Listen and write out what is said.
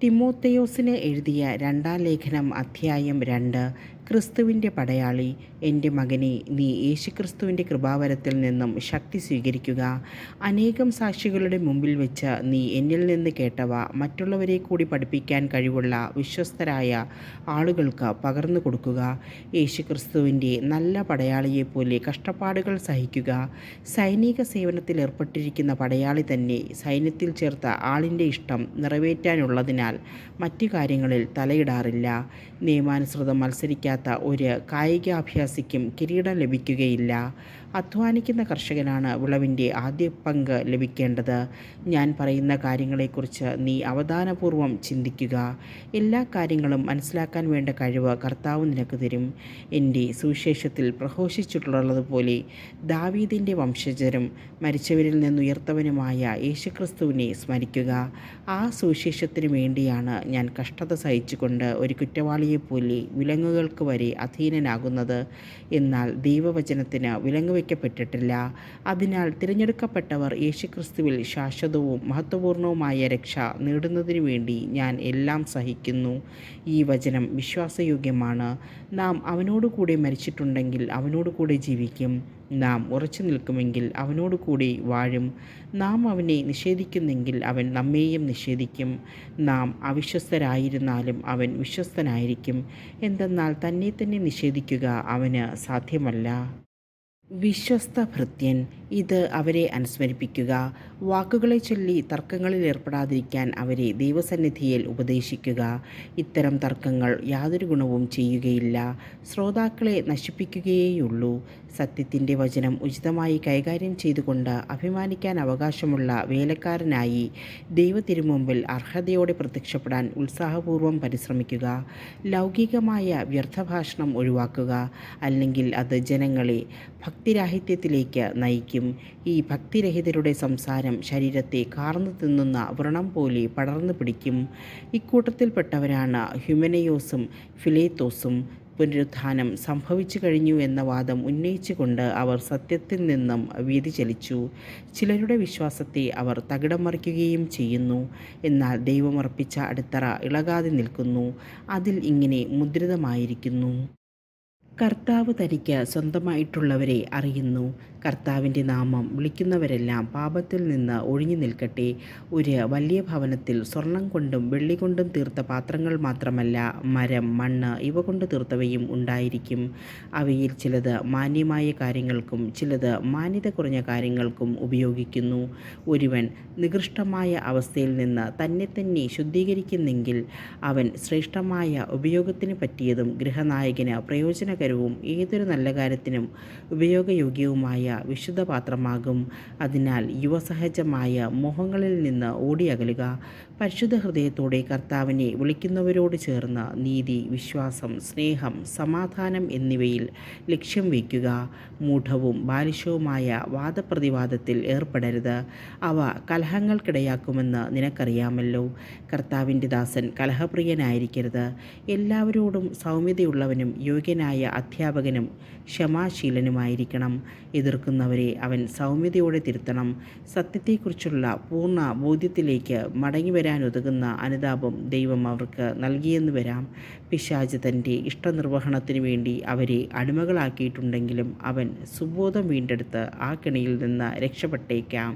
തിമോഥെയോസിന് എഴുതിയ രണ്ടാം ലേഖനം അധ്യായം 2. ക്രിസ്തുവിൻ്റെ പടയാളി. എൻ്റെ മകനെ, നീ യേശുക്രിസ്തുവിൻ്റെ കൃപാവരത്തിൽ നിന്നും ശക്തി സ്വീകരിക്കുക. അനേകം സാക്ഷികളുടെ മുമ്പിൽ വെച്ച് നീ എന്നിൽ നിന്ന് കേട്ടവ മറ്റുള്ളവരെ കൂടി പഠിപ്പിക്കാൻ കഴിവുള്ള വിശ്വസ്തരായ ആളുകൾക്ക് പകർന്നു കൊടുക്കുക. യേശുക്രിസ്തുവിൻ്റെ നല്ല പടയാളിയെപ്പോലെ കഷ്ടപ്പാടുകൾ സഹിക്കുക. സൈനിക സേവനത്തിൽ ഏർപ്പെട്ടിരിക്കുന്ന പടയാളി തന്നെ സൈന്യത്തിൽ ചേർത്ത ആളിൻ്റെ ഇഷ്ടം നിറവേറ്റാനുള്ളതിനാൽ മറ്റു കാര്യങ്ങളിൽ തലയിടാറില്ല. നിയമാനുസൃതം മത്സരിക്കാത്ത ഒരു കായികാഭ്യാസിക്കും കിരീടം ലഭിക്കുകയില്ല. അധ്വാനിക്കുന്ന കർഷകനാണ് വിളവിൻ്റെ ആദ്യ പങ്ക് ലഭിക്കേണ്ടത്. ഞാൻ പറയുന്ന കാര്യങ്ങളെക്കുറിച്ച് നീ അവധാനപൂർവം ചിന്തിക്കുക. എല്ലാ കാര്യങ്ങളും മനസ്സിലാക്കാൻ വേണ്ട കഴിവ് കർത്താവ് നിനക്ക് തരും. എൻ്റെ സുവിശേഷത്തിൽ പ്രഘോഷിച്ചിട്ടുള്ളതുപോലെ ദാവീദിൻ്റെ വംശജരും മരിച്ചവരിൽ നിന്നുയർത്തവനുമായ യേശുക്രിസ്തുവിനെ സ്മരിക്കുക. ആ സുവിശേഷത്തിനു വേണ്ടിയാണ് ഞാൻ കഷ്ടത സഹിച്ചുകൊണ്ട് ഒരു കുറ്റവാളിയെപ്പോലെ വിലങ്ങുകൾക്ക് വരെ അധീനനാകുന്നത്. എന്നാൽ ദൈവവചനത്തിന് വിലങ്ങ് വയ്ക്കപ്പെട്ടിട്ടില്ല. അതിനാൽ തിരഞ്ഞെടുക്കപ്പെട്ടവർ യേശുക്രിസ്തുവിൽ ശാശ്വതവും മഹത്വപൂർണവുമായ രക്ഷ നേടുന്നതിനു വേണ്ടി ഞാൻ എല്ലാം സഹിക്കുന്നു. ഈ വചനം വിശ്വാസയോഗ്യമാണ്. നാം അവനോടുകൂടെ മരിച്ചിട്ടുണ്ടെങ്കിൽ അവനോടുകൂടെ ജീവിക്കും. നാം ഉറച്ചു നിൽക്കുമെങ്കിൽ അവനോടുകൂടി വാഴും. നാം അവനെ നിഷേധിക്കുന്നെങ്കിൽ അവൻ നമ്മെയും നിഷേധിക്കും. നാം അവിശ്വസ്തരായിരുന്നാലും അവൻ വിശ്വസ്തനായിരിക്കും. എന്തെന്നാൽ തന്നെ തന്നെ നിഷേധിക്കുക അവന് സാധ്യമല്ല. വിശ്വസ്ത ഭൃത്യൻ. ഇത് അവരെ അനുസ്മരിപ്പിക്കുക. വാക്കുകളെ ചൊല്ലി തർക്കങ്ങളിൽ ഏർപ്പെടാതിരിക്കാൻ അവരെ ദൈവസന്നിധിയിൽ ഉപദേശിക്കുക. ഇത്തരം തർക്കങ്ങൾ യാതൊരു ഗുണവും ചെയ്യുകയില്ല, ശ്രോതാക്കളെ നശിപ്പിക്കുകയേയുള്ളൂ. സത്യത്തിൻ്റെ വചനം ഉചിതമായി കൈകാര്യം ചെയ്തുകൊണ്ട് അഭിമാനിക്കാൻ അവകാശമുള്ള വേലക്കാരനായി ദൈവത്തിരുമുമ്പിൽ അർഹതയോടെ പ്രത്യക്ഷപ്പെടാൻ ഉത്സാഹപൂർവം പരിശ്രമിക്കുക. ലൗകികമായ വ്യർത്ഥഭാഷണം ഒഴിവാക്കുക, അല്ലെങ്കിൽ അത് ജനങ്ങളെ ഭക്തിരാഹിത്യത്തിലേക്ക് നയിക്കും. ഈ ഭക്തിരഹിതരുടെ സംസാരം ശരീരത്തെ കാർന്നു തിന്നുന്ന വ്രണം പോലെ പടർന്നു പിടിക്കും. ഇക്കൂട്ടത്തിൽപ്പെട്ടവരാണ് ഹ്യുമനയോസും ഫിലേത്തോസും. പുനരുത്ഥാനം സംഭവിച്ചു കഴിഞ്ഞു എന്ന വാദം ഉന്നയിച്ചുകൊണ്ട് അവർ സത്യത്തിൽ നിന്നും വ്യതിചലിച്ചു. ചിലരുടെ വിശ്വാസത്തെ അവർ തകിടം മറിക്കുകയും ചെയ്യുന്നു. എന്നാൽ ദൈവമർപ്പിച്ച അടിത്തറ ഇളകാതെ നിൽക്കുന്നു. അതിൽ ഇങ്ങനെ മുദ്രിതമായിരിക്കുന്നു: കർത്താവ് തനിക്ക് സ്വന്തമായിട്ടുള്ളവരെ അറിയുന്നു. കർത്താവിൻ്റെ നാമം വിളിക്കുന്നവരെല്ലാം പാപത്തിൽ നിന്ന് ഒഴിഞ്ഞു നിൽക്കട്ടെ. ഒരു വലിയ ഭവനത്തിൽ സ്വർണം കൊണ്ടും വെള്ളി കൊണ്ടും തീർത്ത പാത്രങ്ങൾ മാത്രമല്ല, മരം, മണ്ണ് ഇവ കൊണ്ട് തീർത്തവയും ഉണ്ടായിരിക്കും. അവയിൽ ചിലത് മാന്യമായ കാര്യങ്ങൾക്കും ചിലത് മാന്യത കുറഞ്ഞ കാര്യങ്ങൾക്കും ഉപയോഗിക്കുന്നു. ഒരുവൻ നികൃഷ്ടമായ അവസ്ഥയിൽ നിന്ന് തന്നെ തന്നെ ശുദ്ധീകരിക്കുന്നെങ്കിൽ അവൻ ശ്രേഷ്ഠമായ ഉപയോഗത്തിന് പറ്റിയതും ഗൃഹനായകന് പ്രയോജനകരവും ഏതൊരു നല്ല കാര്യത്തിനും ഉപയോഗയോഗ്യവുമായ വിശുദ്ധ പാത്രമാകും. അതിനാൽ യുവസഹജമായ മോഹങ്ങളിൽ നിന്ന് ഓടിയകലുക. പരിശുദ്ധ ഹൃദയത്തോടെ കർത്താവിനെ വിളിക്കുന്നവരോട് ചേർന്ന് നീതി, വിശ്വാസം, സ്നേഹം, സമാധാനം എന്നിവയിൽ ലക്ഷ്യം വയ്ക്കുക. മൂഢവും ബാലിശവുമായ വാദപ്രതിവാദത്തിൽ ഏർപ്പെടരുത്. അവ കലഹങ്ങൾക്കിടയാക്കുമെന്ന് നിനക്കറിയാമല്ലോ. കർത്താവിൻ്റെ ദാസൻ കലഹപ്രിയനായിരിക്കരുത്. എല്ലാവരോടും സൗമ്യതയുള്ളവനും യോഗ്യനായ അധ്യാപകനും ക്ഷമാശീലനുമായിരിക്കണം. എതിർക്കുന്നവരെ അവൻ സൗമ്യതയോടെ തിരുത്തണം. സത്യത്തെക്കുറിച്ചുള്ള പൂർണ്ണ ബോധ്യത്തിലേക്ക് മടങ്ങിവരാനുതകുന്ന അനുതാപം ദൈവം അവർക്ക് നൽകിയെന്ന് വരാം. പിശാച് തൻ്റെ ഇഷ്ടനിർവഹണത്തിനു വേണ്ടി അവരെ അടിമകളാക്കിയിട്ടുണ്ടെങ്കിലും അവൻ സുബോധം വീണ്ടെടുത്ത് ആ കെണിയിൽ നിന്ന് രക്ഷപ്പെട്ടേക്കാം.